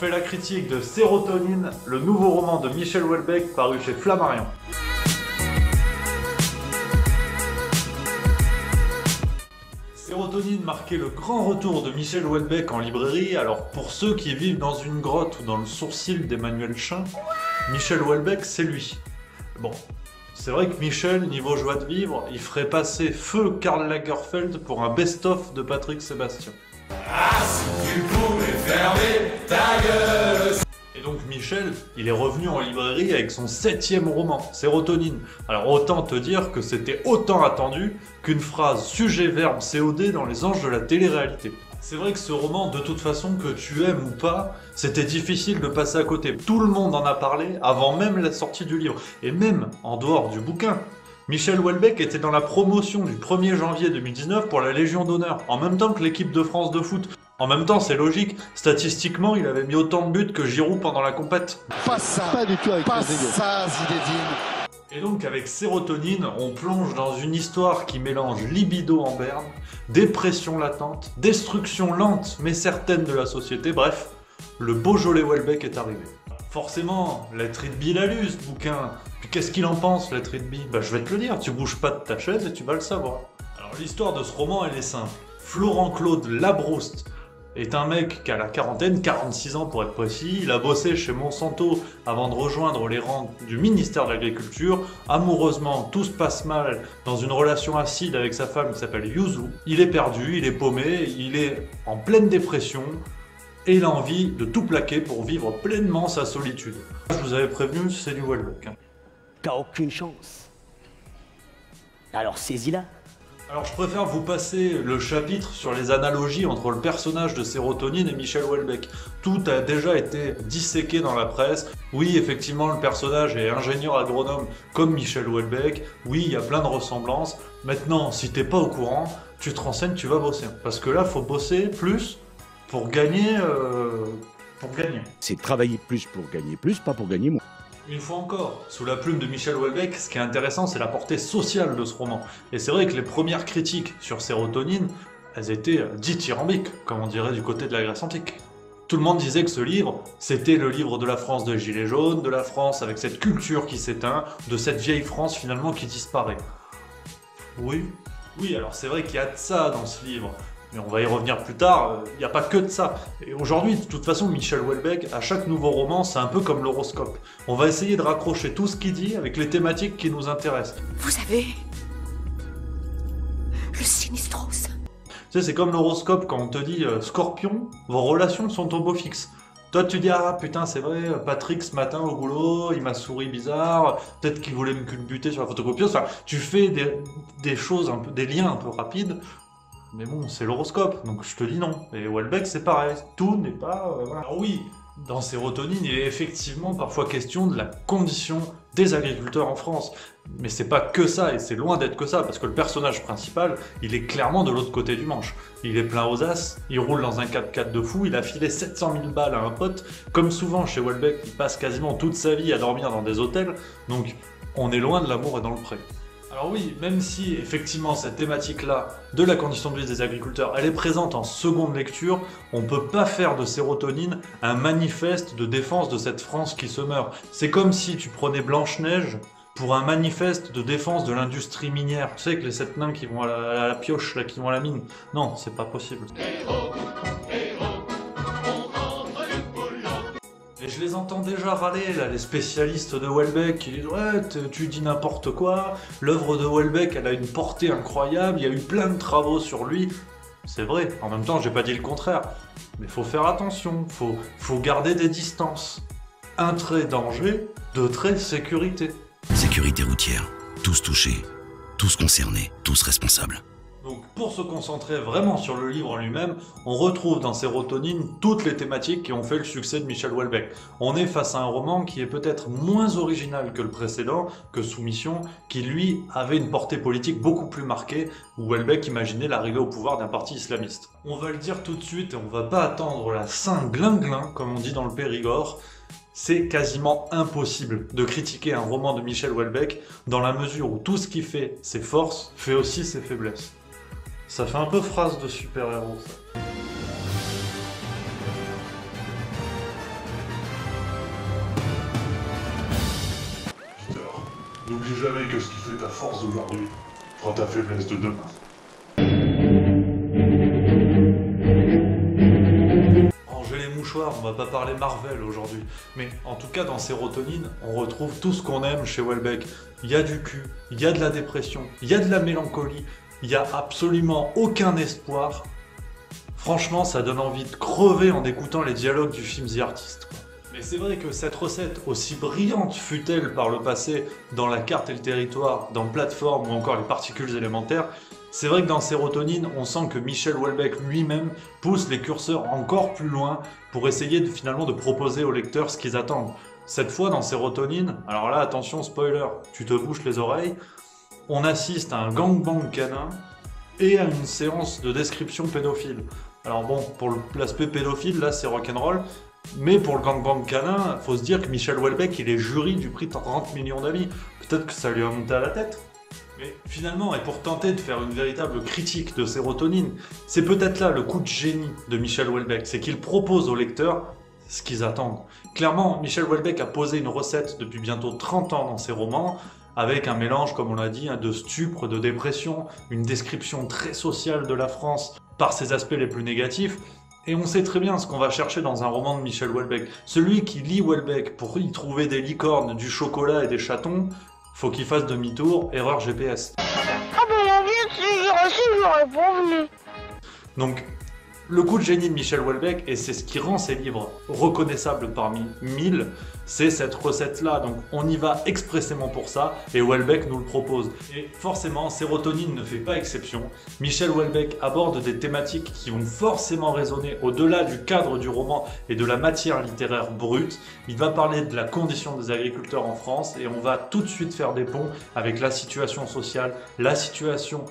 fait la critique de Sérotonine, le nouveau roman de Michel Houellebecq paru chez Flammarion. Sérotonine marquait le grand retour de Michel Houellebecq en librairie. Alors pour ceux qui vivent dans une grotte ou dans le sourcil d'Emmanuel Chin, Michel Houellebecq c'est lui. Bon, c'est vrai que Michel, niveau joie de vivre, il ferait passer feu Karl Lagerfeld pour un best-of de Patrick Sébastien. Ah, si tu pouvais fermer ta gueule. Et donc Michel, il est revenu en librairie avec son 7e roman, Sérotonine. Alors autant te dire que c'était autant attendu qu'une phrase sujet-verbe COD dans Les Anges de la télé-réalité. C'est vrai que ce roman, de toute façon, que tu aimes ou pas, c'était difficile de passer à côté. Tout le monde en a parlé avant même la sortie du livre, et même en dehors du bouquin. Michel Houellebecq était dans la promotion du 1er janvier 2019 pour la Légion d'honneur, en même temps que l'équipe de France de foot. En même temps, c'est logique, statistiquement, il avait mis autant de buts que Giroud pendant la compète. Pas ça, pas du tout avec pas ça, Zinedine. Et donc avec Sérotonine, on plonge dans une histoire qui mélange libido en berne, dépression latente, destruction lente mais certaine de la société, bref, le Beaujolais Houellebecq est arrivé. Forcément, Lettre de Bill a lu ce bouquin. Puis qu'est-ce qu'il en pense, Lettre de Bill? Bah je vais te le dire, tu bouges pas de ta chaise et tu vas le savoir. Alors l'histoire de ce roman, elle est simple. Florent-Claude Labrouste est un mec qui a la quarantaine, 46 ans pour être précis. Il a bossé chez Monsanto avant de rejoindre les rangs du ministère de l'Agriculture. Amoureusement, tout se passe mal dans une relation acide avec sa femme qui s'appelle Yuzu. Il est perdu, il est paumé, il est en pleine dépression et il a envie de tout plaquer pour vivre pleinement sa solitude. Je vous avais prévenu, c'est du Houellebecq. T'as aucune chance. Alors saisis-la. Alors je préfère vous passer le chapitre sur les analogies entre le personnage de Sérotonine et Michel Houellebecq. Tout a déjà été disséqué dans la presse. Oui, effectivement, le personnage est ingénieur agronome comme Michel Houellebecq. Oui, il y a plein de ressemblances. Maintenant, si t'es pas au courant, tu te renseignes, tu vas bosser. Parce que là, faut bosser plus pour gagner. C'est travailler plus pour gagner plus, pas pour gagner moins. Une fois encore, sous la plume de Michel Houellebecq, ce qui est intéressant, c'est la portée sociale de ce roman. Et c'est vrai que les premières critiques sur Sérotonine, elles étaient dithyrambiques, comme on dirait du côté de la Grèce antique. Tout le monde disait que ce livre, c'était le livre de la France de Gilets jaunes, de la France avec cette culture qui s'éteint, de cette vieille France finalement qui disparaît. Oui, alors c'est vrai qu'il y a de ça dans ce livre. Mais on va y revenir plus tard, il n'y a pas que de ça. Et aujourd'hui, de toute façon, Michel Houellebecq, à chaque nouveau roman, c'est un peu comme l'horoscope. On va essayer de raccrocher tout ce qu'il dit avec les thématiques qui nous intéressent. Vous avez... le Sinistros. Tu sais, c'est comme l'horoscope quand on te dit Scorpion, vos relations sont au beau fixe. Toi, tu dis, ah putain, c'est vrai, Patrick, ce matin au boulot, il m'a souri bizarre, peut-être qu'il voulait me culbuter sur la photocopieuse. Enfin, tu fais des choses, un peu, des liens un peu rapides. Mais bon, c'est l'horoscope, donc je te dis non. Et Houellebecq, c'est pareil. Tout n'est pas... voilà. Alors oui, dans Sérotonine, il est effectivement parfois question de la condition des agriculteurs en France. Mais c'est pas que ça, et c'est loin d'être que ça, parce que le personnage principal, il est clairement de l'autre côté du manche. Il est plein aux as, il roule dans un 4x4 de fou, il a filé 700 000 balles à un pote. Comme souvent chez Houellebecq, il passe quasiment toute sa vie à dormir dans des hôtels, donc on est loin de l'amour et dans le pré. Alors oui, même si effectivement cette thématique-là de la condition de vie des agriculteurs, elle est présente en seconde lecture, on peut pas faire de Sérotonine un manifeste de défense de cette France qui se meurt. C'est comme si tu prenais Blanche-Neige pour un manifeste de défense de l'industrie minière. Tu sais, avec les 7 nains qui vont à la pioche, là, qui vont à la mine. Non, c'est pas possible. Et je les entends déjà râler, là, les spécialistes de Houellebecq, qui disent « Ouais, tu dis n'importe quoi, l'œuvre de Houellebecq, elle a une portée incroyable, il y a eu plein de travaux sur lui. » C'est vrai, en même temps, j'ai pas dit le contraire. Mais faut faire attention, faut garder des distances. Un trait danger, 2 traits sécurité. Sécurité routière, tous touchés, tous concernés, tous responsables. Donc pour se concentrer vraiment sur le livre en lui-même, on retrouve dans Sérotonine toutes les thématiques qui ont fait le succès de Michel Houellebecq. On est face à un roman qui est peut-être moins original que le précédent, que Soumission, qui lui avait une portée politique beaucoup plus marquée, où Houellebecq imaginait l'arrivée au pouvoir d'un parti islamiste. On va le dire tout de suite et on va pas attendre la Saint-Glinglin, comme on dit dans le Périgord. C'est quasiment impossible de critiquer un roman de Michel Houellebecq dans la mesure où tout ce qui fait ses forces fait aussi ses faiblesses. Ça fait un peu phrase de super-héros, ça. N'oublie jamais que ce qui fait ta force d'aujourd'hui fera ta faiblesse de demain. Rangez les mouchoirs, on va pas parler Marvel aujourd'hui. Mais en tout cas, dans Sérotonine, on retrouve tout ce qu'on aime chez Houellebecq. Il y a du cul, il y a de la dépression, il y a de la mélancolie, il y a absolument aucun espoir. Franchement, ça donne envie de crever en écoutant les dialogues du film The Artist, quoi. Mais c'est vrai que cette recette, aussi brillante fut-elle par le passé dans La Carte et le Territoire, dans Plateforme ou encore Les Particules élémentaires, c'est vrai que dans Sérotonine, on sent que Michel Houellebecq lui-même pousse les curseurs encore plus loin pour essayer finalement de proposer aux lecteurs ce qu'ils attendent. Cette fois, dans Sérotonine, alors là, attention, spoiler, tu te bouches les oreilles, on assiste à un gangbang canin et à une séance de description pédophile. Alors bon, pour l'aspect pédophile, là, c'est rock'n'roll. Mais pour le gangbang canin, faut se dire que Michel Houellebecq, il est jury du prix 30 millions d'amis. Peut-être que ça lui a monté à la tête. Mais finalement, et pour tenter de faire une véritable critique de Sérotonine, c'est peut-être là le coup de génie de Michel Houellebecq, c'est qu'il propose aux lecteurs ce qu'ils attendent. Clairement, Michel Houellebecq a posé une recette depuis bientôt 30 ans dans ses romans, avec un mélange, comme on l'a dit, de stupre, de dépression, une description très sociale de la France par ses aspects les plus négatifs. Et on sait très bien ce qu'on va chercher dans un roman de Michel Houellebecq. Celui qui lit Houellebecq pour y trouver des licornes, du chocolat et des chatons, faut qu'il fasse demi-tour, erreur GPS. Ah ben la vie, si j'y reçu, j'aurais pas venu. Donc, le coup de génie de Michel Houellebecq, et c'est ce qui rend ses livres reconnaissables parmi 1000, c'est cette recette-là. Donc on y va expressément pour ça, et Houellebecq nous le propose. Et forcément, Sérotonine ne fait pas exception. Michel Houellebecq aborde des thématiques qui vont forcément résonner au-delà du cadre du roman et de la matière littéraire brute. Il va parler de la condition des agriculteurs en France, et on va tout de suite faire des ponts avec la situation sociale, la situation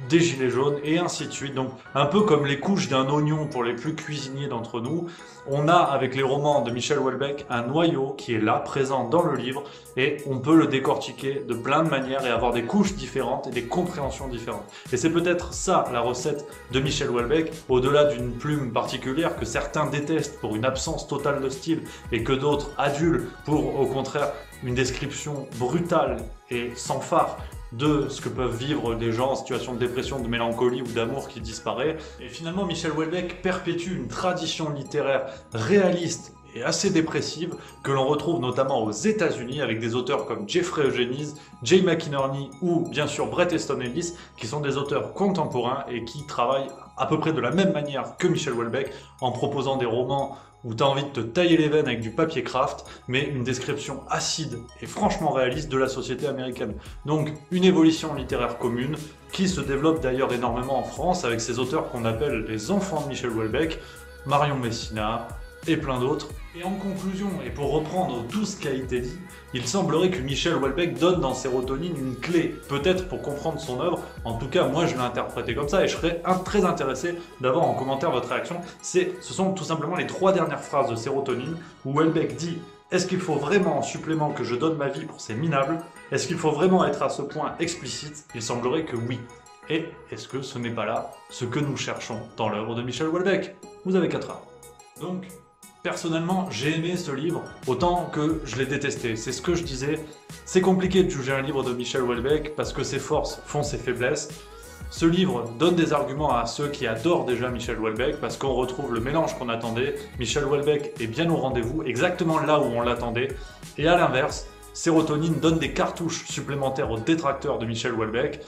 des gilets jaunes et ainsi de suite. Donc un peu comme les couches d'un oignon pour les plus cuisiniers d'entre nous, on a avec les romans de Michel Houellebecq un noyau qui est là, présent dans le livre, et on peut le décortiquer de plein de manières et avoir des couches différentes et des compréhensions différentes. Et c'est peut-être ça la recette de Michel Houellebecq, au-delà d'une plume particulière que certains détestent pour une absence totale de style et que d'autres adulent pour au contraire une description brutale et sans phare de ce que peuvent vivre des gens en situation de dépression, de mélancolie ou d'amour qui disparaît. Et finalement, Michel Houellebecq perpétue une tradition littéraire réaliste et assez dépressive que l'on retrouve notamment aux États-Unis avec des auteurs comme Jeffrey Eugenides, Jay McInerney ou bien sûr Bret Easton Ellis, qui sont des auteurs contemporains et qui travaillent à peu près de la même manière que Michel Houellebecq en proposant des romans où tu as envie de te tailler les veines avec du papier craft, mais une description acide et franchement réaliste de la société américaine. Donc une évolution littéraire commune qui se développe d'ailleurs énormément en France avec ces auteurs qu'on appelle les enfants de Michel Houellebecq, Marion Messina et plein d'autres. Et en conclusion, et pour reprendre tout ce qui a été dit, il semblerait que Michel Houellebecq donne dans Sérotonine une clé, peut-être pour comprendre son œuvre. En tout cas, moi je l'ai interprété comme ça et je serais très intéressé d'avoir en commentaire votre réaction. Ce sont tout simplement les 3 dernières phrases de Sérotonine où Houellebecq dit « Est-ce qu'il faut vraiment en supplément que je donne ma vie pour ces minables? Est-ce qu'il faut vraiment être à ce point explicite? Il semblerait que oui. Et est-ce que ce n'est pas là ce que nous cherchons dans l'œuvre de Michel Houellebecq? Vous avez 4 heures. Donc, personnellement, j'ai aimé ce livre autant que je l'ai détesté. C'est ce que je disais. C'est compliqué de juger un livre de Michel Houellebecq parce que ses forces font ses faiblesses. Ce livre donne des arguments à ceux qui adorent déjà Michel Houellebecq parce qu'on retrouve le mélange qu'on attendait. Michel Houellebecq est bien au rendez-vous, exactement là où on l'attendait. Et à l'inverse, Sérotonine donne des cartouches supplémentaires aux détracteurs de Michel Houellebecq.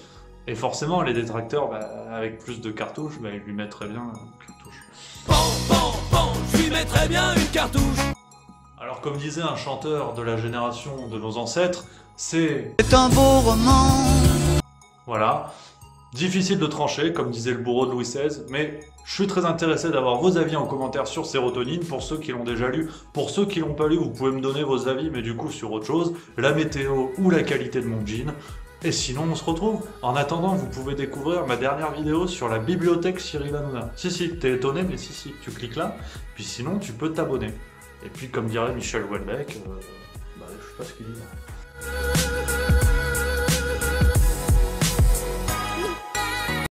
Et forcément, les détracteurs, avec plus de cartouches, ils lui mettraient bien une cartouche. Je lui mettrais bien une cartouche. Alors comme disait un chanteur de la génération de nos ancêtres, c'est un beau roman. Voilà. Difficile de trancher, comme disait le bourreau de Louis XVI, mais je suis très intéressé d'avoir vos avis en commentaire sur Sérotonine, pour ceux qui l'ont déjà lu. Pour ceux qui l'ont pas lu, vous pouvez me donner vos avis, mais du coup sur autre chose, la météo ou la qualité de mon jean. Et sinon, on se retrouve. En attendant, vous pouvez découvrir ma dernière vidéo sur la bibliothèque Cyril Hanouna. Si, t'es étonné, mais si, tu cliques là, puis sinon, tu peux t'abonner. Et puis, comme dirait Michel Houellebecq, je sais pas ce qu'il dit là.